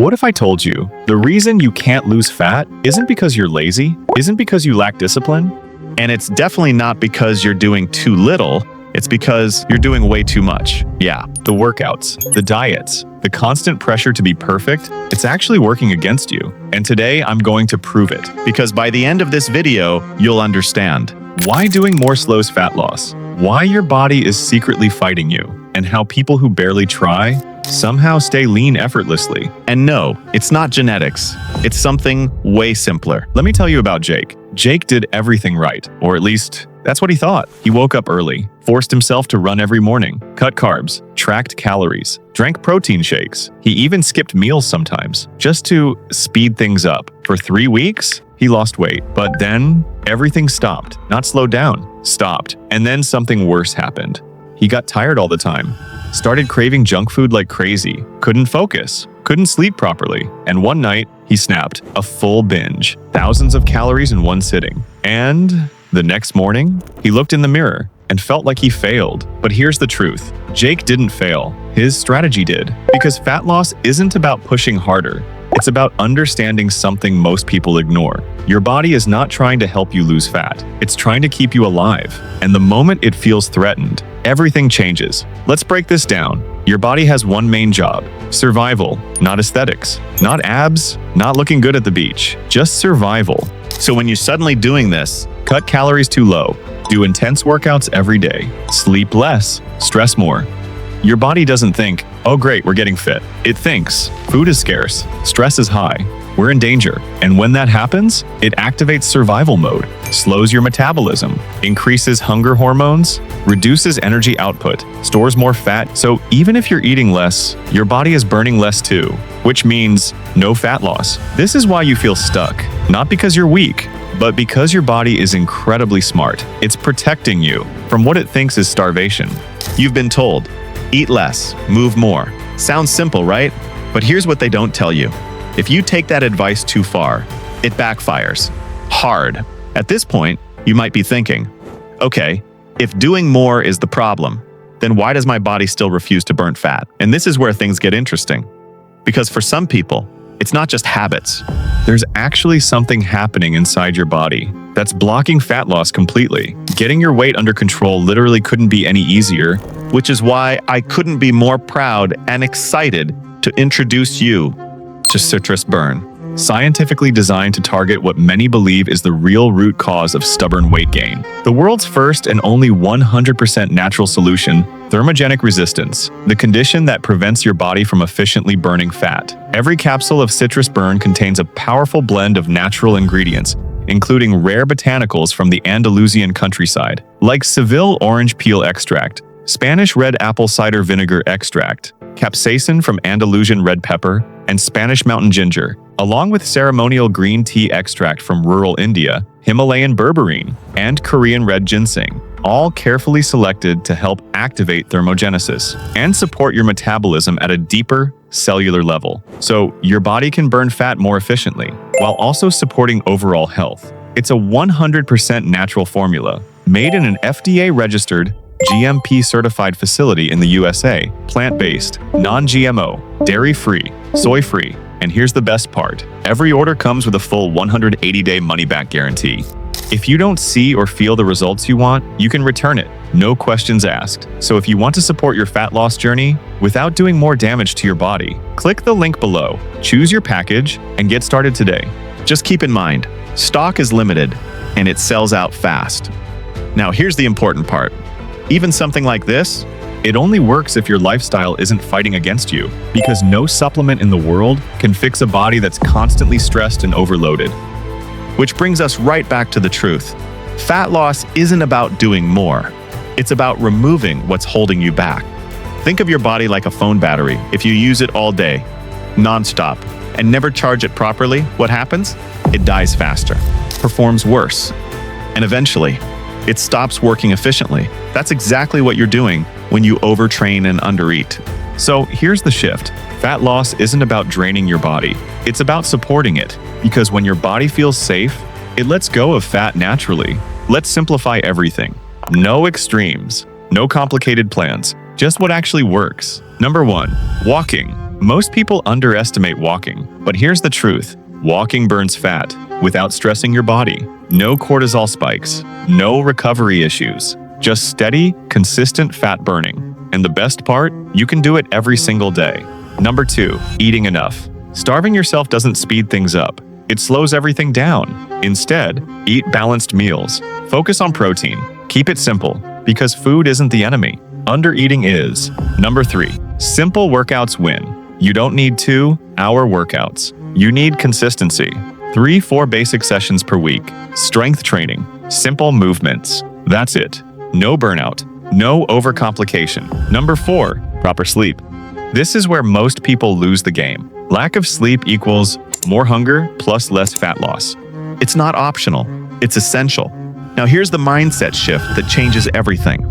What if I told you the reason you can't lose fat isn't because you're lazy, isn't because you lack discipline, and it's definitely not because you're doing too little, it's because you're doing way too much. Yeah, the workouts, the diets, the constant pressure to be perfect, it's actually working against you. And today I'm going to prove it, because by the end of this video, you'll understand why doing more slows fat loss, why your body is secretly fighting you, and how people who barely try somehow stay lean effortlessly. And no, it's not genetics. It's something way simpler. Let me tell you about Jake. Jake did everything right, or at least that's what he thought. He woke up early, forced himself to run every morning, cut carbs, tracked calories, drank protein shakes. He even skipped meals sometimes, just to speed things up. For 3 weeks, he lost weight, but then everything stopped. Not slowed down, stopped. And then something worse happened. He got tired all the time, started craving junk food like crazy, couldn't focus, couldn't sleep properly, and one night, he snapped a full binge, thousands of calories in one sitting. And the next morning, he looked in the mirror and felt like he failed. But here's the truth. Jake didn't fail. His strategy did. Because fat loss isn't about pushing harder. It's about understanding something most people ignore. Your body is not trying to help you lose fat. It's trying to keep you alive. And the moment it feels threatened, everything changes. Let's break this down. Your body has one main job: survival, not aesthetics. Not abs, not looking good at the beach, just survival. So when you're suddenly doing this, cut calories too low, do intense workouts every day, sleep less, stress more. Your body doesn't think, oh great, we're getting fit. It thinks, food is scarce, stress is high, we're in danger. And when that happens, it activates survival mode, slows your metabolism, increases hunger hormones, reduces energy output, stores more fat. So even if you're eating less, your body is burning less too, which means no fat loss. This is why you feel stuck, not because you're weak, but because your body is incredibly smart. It's protecting you from what it thinks is starvation. You've been told, eat less, move more. Sounds simple, right? But here's what they don't tell you. If you take that advice too far, it backfires hard. At this point, you might be thinking, okay, if doing more is the problem, then why does my body still refuse to burn fat? And this is where things get interesting. Because for some people, it's not just habits. There's actually something happening inside your body that's blocking fat loss completely. Getting your weight under control literally couldn't be any easier, which is why I couldn't be more proud and excited to introduce you to Citrus Burn, scientifically designed to target what many believe is the real root cause of stubborn weight gain. The world's first and only 100% natural solution, thermogenic resistance, the condition that prevents your body from efficiently burning fat. Every capsule of Citrus Burn contains a powerful blend of natural ingredients, including rare botanicals from the Andalusian countryside, like Seville orange peel extract, Spanish red apple cider vinegar extract, capsaicin from Andalusian red pepper, and Spanish mountain ginger, along with ceremonial green tea extract from rural India, Himalayan berberine, and Korean red ginseng, all carefully selected to help activate thermogenesis and support your metabolism at a deeper cellular level, so your body can burn fat more efficiently, while also supporting overall health. It's a 100% natural formula, made in an FDA-registered, GMP-certified facility in the USA, plant-based, non-GMO, dairy-free, soy-free, and here's the best part. Every order comes with a full 180-day money-back guarantee. If you don't see or feel the results you want, you can return it, no questions asked. So if you want to support your fat loss journey without doing more damage to your body, click the link below, choose your package, and get started today. Just keep in mind, stock is limited, and it sells out fast. Now here's the important part. Even something like this, it only works if your lifestyle isn't fighting against you, because no supplement in the world can fix a body that's constantly stressed and overloaded. Which brings us right back to the truth. Fat loss isn't about doing more. It's about removing what's holding you back. Think of your body like a phone battery. If you use it all day, nonstop, and never charge it properly, what happens? It dies faster, performs worse, and eventually, it stops working efficiently. That's exactly what you're doing when you overtrain and undereat. So here's the shift. Fat loss isn't about draining your body. It's about supporting it. Because when your body feels safe, it lets go of fat naturally. Let's simplify everything. No extremes, no complicated plans, just what actually works. Number 1, walking. Most people underestimate walking, but here's the truth. Walking burns fat without stressing your body. No cortisol spikes, no recovery issues, just steady, consistent fat burning. And the best part, you can do it every single day. Number 2, eating enough. Starving yourself doesn't speed things up. It slows everything down. Instead, eat balanced meals. Focus on protein. Keep it simple, because food isn't the enemy. Undereating is. Number 3, simple workouts win. You don't need 2-hour workouts. You need consistency. 3-4 basic sessions per week. Strength training. Simple movements. That's it. No burnout. No overcomplication. Number 4, proper sleep. This is where most people lose the game. Lack of sleep equals more hunger plus less fat loss. It's not optional. It's essential. Now here's the mindset shift that changes everything.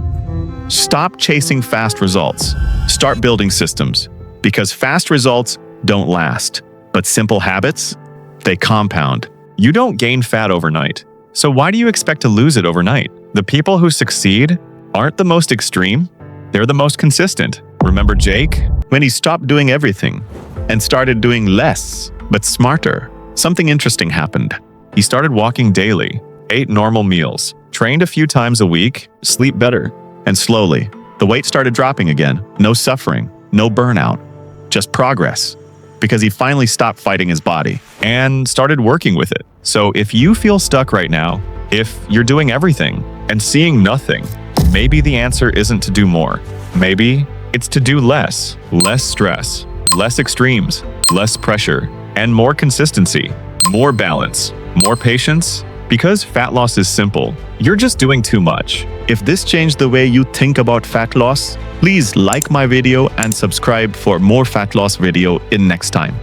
Stop chasing fast results. Start building systems. Because fast results don't last. But simple habits, they compound. You don't gain fat overnight. So why do you expect to lose it overnight? The people who succeed aren't the most extreme. They're the most consistent. Remember Jake? When he stopped doing everything and started doing less, but smarter, something interesting happened. He started walking daily, ate normal meals, trained a few times a week, sleep better, and slowly, the weight started dropping again. No suffering, no burnout, just progress. Because he finally stopped fighting his body and started working with it. So if you feel stuck right now, if you're doing everything and seeing nothing, maybe the answer isn't to do more. Maybe it's to do less. Less stress, less extremes, less pressure, and more consistency, more balance, more patience. Because fat loss is simple, you're just doing too much. If this changed the way you think about fat loss, please like my video and subscribe for more fat loss video in next time.